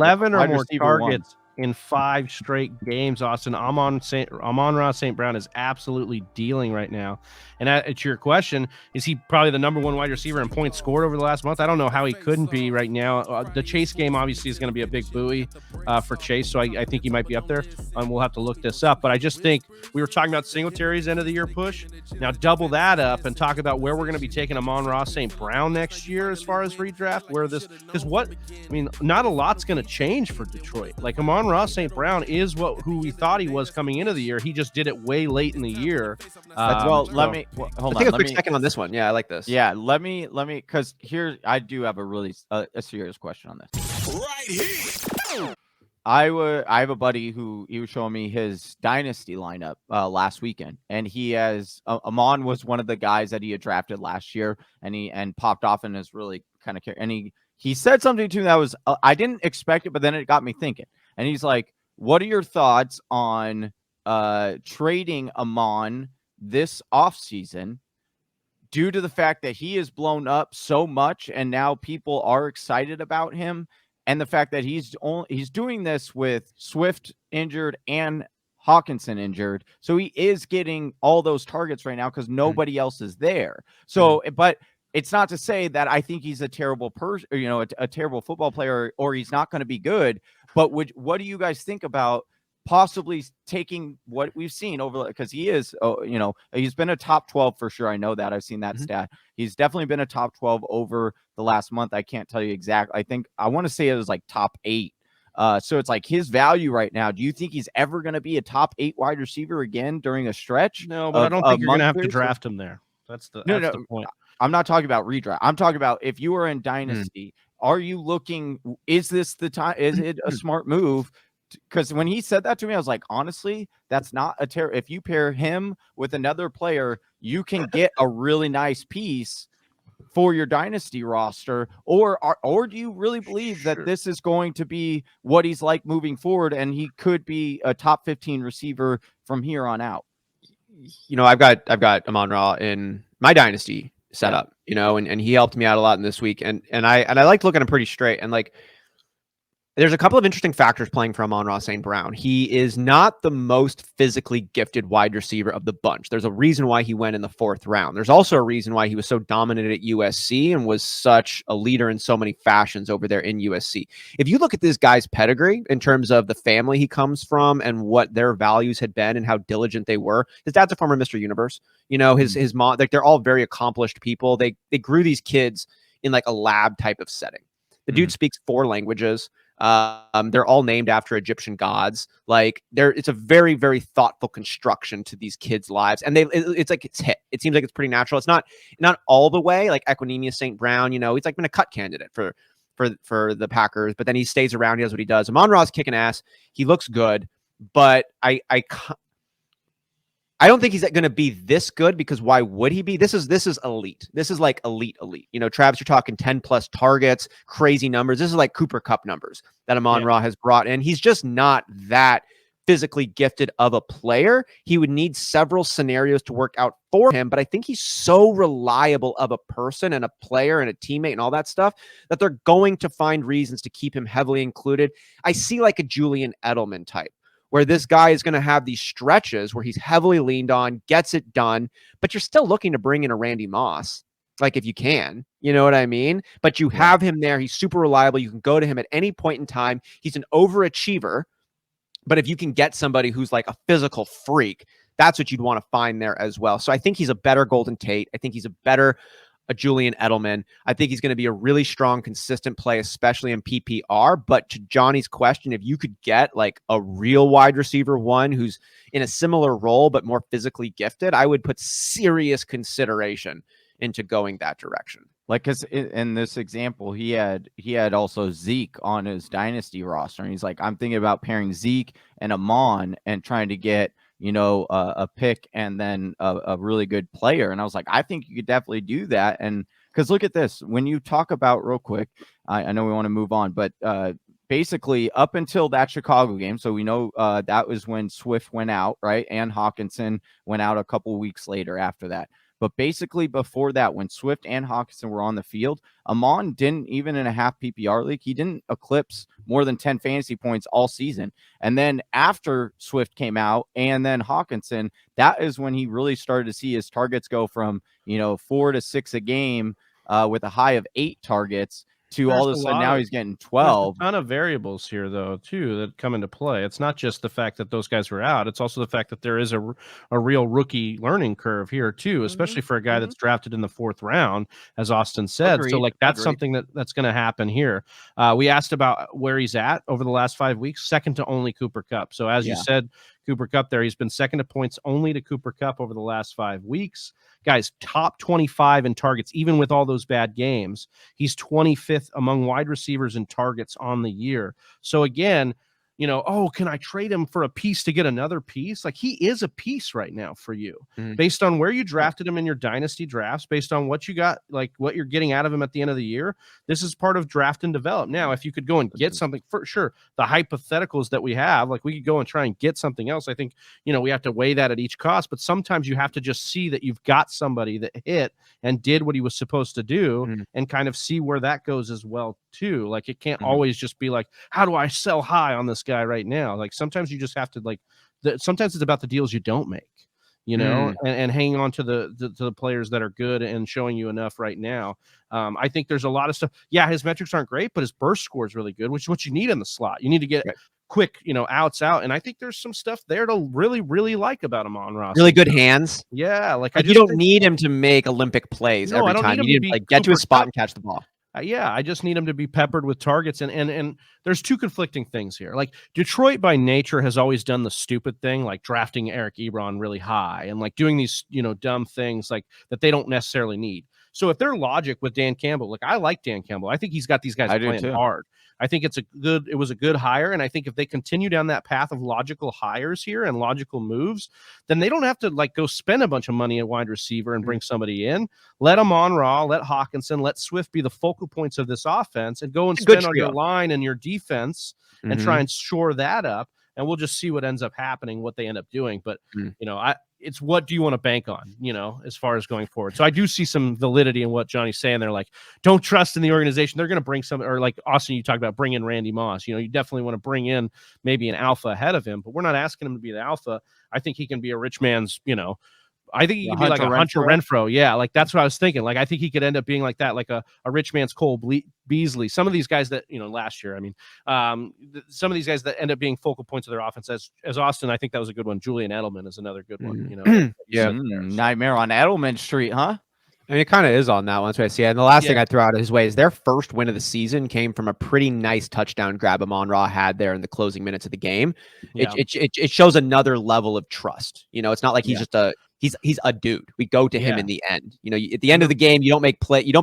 11 or wide more receiver targets in 5 straight games, Austin. Amon Ra St. Brown is absolutely dealing right now. And to your question, is he probably the number 1 wide receiver in points scored over the last month? I don't know how he couldn't be right now. The Chase game obviously is going to be a big buoy for Chase, so I think he might be up there. We'll have to look this up. But I just think we were talking about Singletary's end of the year push. Now double that up and talk about where we're going to be taking Amon Ra St. Brown next year as far as redraft. Not a lot's going to change for Detroit. Like Amon Ra St. Brown is who we thought he was coming into the year. He just did it way late in the year. Hold on. Take a quick second on this one. Yeah, I like this. Yeah, let me, because here I do have a really a serious question on this. Right here. I have a buddy who he was showing me his Dynasty lineup last weekend, and he has Amon was one of the guys that he had drafted last year, and popped off and is really kind of and he said something to me that was I didn't expect it, but then it got me thinking. And he's like, "What are your thoughts on trading Amon this offseason due to the fact that he has blown up so much and now people are excited about him, and the fact that he's doing this with Swift injured and Hawkinson injured, so he is getting all those targets right now because nobody else is there. So, but it's not to say that I think he's a terrible person, a terrible football player, or he's not going to be good. But what do you guys think about possibly taking what we've seen over, because he is, he's been a top 12 for sure. I know that. I've seen that stat. He's definitely been a top 12 over the last month. I can't tell you exactly. I want to say it was like top 8. So it's like his value right now. Do you think he's ever going to be a top 8 wide receiver again during a stretch? No, but I don't think you're going to have to draft him there. That's the point. I'm not talking about redraft. I'm talking about if you are in Dynasty, are you looking, is this the time? Is it a smart move? Because when he said that to me, I was like, honestly, that's not a if you pair him with another player, you can get a really nice piece for your Dynasty roster. Or do you really believe that this is going to be what he's like moving forward, and he could be a top 15 receiver from here on out? I've got Amon Ra in my Dynasty setup, and he helped me out a lot in this week. And I like looking him pretty straight. And like, there's a couple of interesting factors playing for Amon Ra St. Brown. He is not the most physically gifted wide receiver of the bunch. There's a reason why he went in the 4th round. There's also a reason why he was so dominant at USC and was such a leader in so many fashions over there in USC. If you look at this guy's pedigree in terms of the family he comes from and what their values had been and how diligent they were, his dad's a former Mr. Universe. His mom, like, they're all very accomplished people. They grew these kids in like a lab type of setting. The dude speaks 4 languages. They're all named after Egyptian gods. Like, it's a very, very thoughtful construction to these kids' lives, and it's like it's hit. It seems like it's pretty natural. It's not all the way like Equanimeous St. Brown. He's like been a cut candidate for the Packers, but then he stays around. He does what he does. Amon Ra's kicking ass. He looks good, but I don't think he's going to be this good, because why would he be? This is elite. This is like elite. Travis, you're talking 10 plus targets, crazy numbers. This is like Cooper Kupp numbers that Amon Ra has brought in. He's just not that physically gifted of a player. He would need several scenarios to work out for him, but I think he's so reliable of a person and a player and a teammate and all that stuff that they're going to find reasons to keep him heavily included. I see like a Julian Edelman type, where this guy is going to have these stretches where he's heavily leaned on, gets it done, but you're still looking to bring in a Randy Moss, like, if you can, you know what I mean? But you have him there. He's super reliable. You can go to him at any point in time. He's an overachiever, but if you can get somebody who's like a physical freak, that's what you'd want to find there as well. So I think he's a better Golden Tate. I think he's a Julian Edelman. I think he's going to be a really strong, consistent play, especially in PPR. But to Johnny's question, if you could get like a real wide receiver one who's in a similar role but more physically gifted, I would put serious consideration into going that direction. Like, because in this example, he had also Zeke on his Dynasty roster, and he's like, I'm thinking about pairing Zeke and Amon and trying to get a pick and then a really good player. And I was like, I think you could definitely do that. And because look at this, when you talk about, real quick, I know we want to move on, but basically up until that Chicago game, so we know that was when Swift went out, right? And Hawkinson went out a couple weeks later after that. But basically before that, when Swift and Hawkinson were on the field, Amon didn't, even in a half PPR league, he didn't eclipse more than 10 fantasy points all season. And then after Swift came out and then Hawkinson, that is when he really started to see his targets go from, 4 to 6 a game with a high of 8 targets to all of a sudden now he's getting 12. There's a ton of variables here, though, too, that come into play. It's not just the fact that those guys were out. It's also the fact that there is a real rookie learning curve here, too, especially for a guy that's drafted in the 4th round, as Austin said. So, that's something that's going to happen here. We asked about where he's at over the last 5 weeks, second to only Cooper Kupp. So, as you said, Cooper Kupp there, he's been second to points only to Cooper Kupp over the last 5 weeks. Guys, top 25 in targets, even with all those bad games. He's 25th among wide receivers in targets on the year. So again, can I trade him for a piece to get another piece? Like, he is a piece right now for you based on where you drafted him in your dynasty drafts, based on what you got, like what you're getting out of him at the end of the year. This is part of draft and develop. Now, if you could go and get something, for sure, the hypotheticals that we have, like we could go and try and get something else. I think, we have to weigh that at each cost, but sometimes you have to just see that you've got somebody that hit and did what he was supposed to do and kind of see where that goes as well too. Like, it can't always just be like, how do I sell high on this guy right now? Like, sometimes you just have to sometimes it's about the deals you don't make, and hanging on to the players that are good and showing you enough right now. I think there's a lot of stuff. Yeah, his metrics aren't great, but his burst score is really good, which is what you need in the slot. You need to get quick, outs out. And I think there's some stuff there to really, really like about Amon Ra. Really good hands. Yeah. Like you don't need him to make Olympic plays every time. You need him to get to his spot and catch the ball. I just need him to be peppered with targets. And there's two conflicting things here. Like, Detroit by nature has always done the stupid thing, like drafting Eric Ebron really high and like doing these, dumb things like that they don't necessarily need. So if their logic with Dan Campbell, I like Dan Campbell. I think he's got these guys playing hard. I think it was a good hire. And I think if they continue down that path of logical hires here and logical moves, then they don't have to go spend a bunch of money at wide receiver and bring somebody in. Let Amon Ra, let Hawkinson, let Swift be the focal points of this offense and go and spend on your line and your defense and try and shore that up. And we'll just see what ends up happening, what they end up doing. But, it's what do you want to bank on, as far as going forward. So I do see some validity in what Johnny's saying. They're like, don't trust in the organization. They're going to bring some, or like Austin, you talked about bring in Randy Moss. You definitely want to bring in maybe an alpha ahead of him, but we're not asking him to be the alpha. I think he can be a rich man's, I think he could be like a Hunter Renfrow. Yeah, that's what I was thinking. I think he could end up being like that, like a rich man's Cole Beasley. Some of these guys that, last year, some of these guys that end up being focal points of their offense, as Austin, I think that was a good one. Julian Edelman is another good one. Nightmare on Edelman Street, huh? I mean, it kind of is on that one. That's what I see. And the last thing I throw out his way is their first win of the season came from a pretty nice touchdown grab Amon Ra had there in the closing minutes of the game. Yeah. It shows another level of trust. It's not like he's just he's a dude. We go to him in the end. At the end of the game, you don't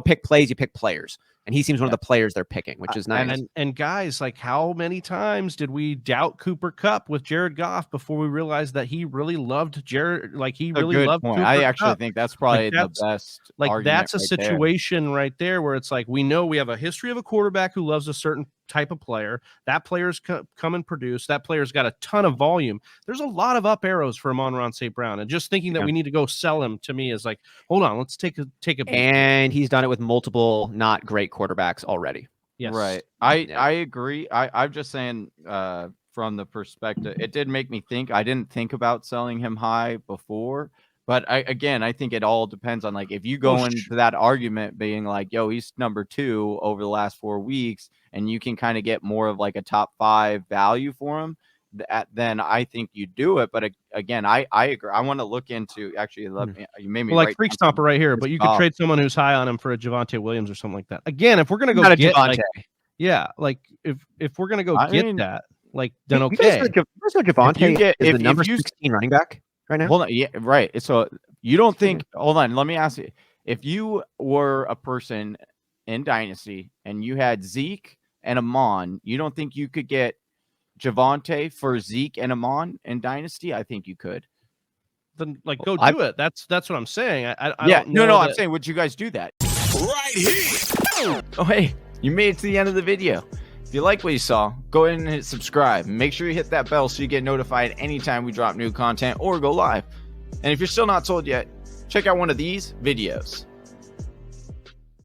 pick plays, you pick players. And he seems one of the players they're picking, which is nice. And guys, how many times did we doubt Cooper Kupp with Jared Goff before we realized that he really loved Jared? He really loved Cooper I actually Kupp. think that's probably the best. That's a situation right there where it's we know we have a history of a quarterback who loves a certain type of player. That player's come and produce. That player's got a ton of volume. There's a lot of up arrows for Amon Ra St. Brown, and just thinking that we need to go sell him to me is hold on, let's take a beat. And he's done it with multiple not great quarterbacks already. Yes, right. I agree. I'm just saying from the perspective, it did make me think. I didn't think about selling him high before. But I think it all depends on if you go into that argument being he's number 2 over the last 4 weeks, and you can kind of get more of a top 5 value for him, then I think you do it. But again, I agree. I want to look into you made me Freak Stomper right here, but you could trade someone who's high on him for a Javonte Williams or something like that. Again, if we're gonna go get if we're gonna go that, then okay. Javonte is the number 16 running back right now. Hold on, yeah, right. So you don't think? Hold on, let me ask you: if you were a person in Dynasty and you had Zeke and Amon, you don't think you could get Javonte for Zeke and Amon in Dynasty? I think you could. Then go do it. That's what I'm saying. I'm saying, would you guys do that? Right here. Oh, hey, you made it to the end of the video. If you like what you saw, go ahead and hit subscribe. Make sure you hit that bell so you get notified anytime we drop new content or go live. And if you're still not sold yet, check out one of these videos.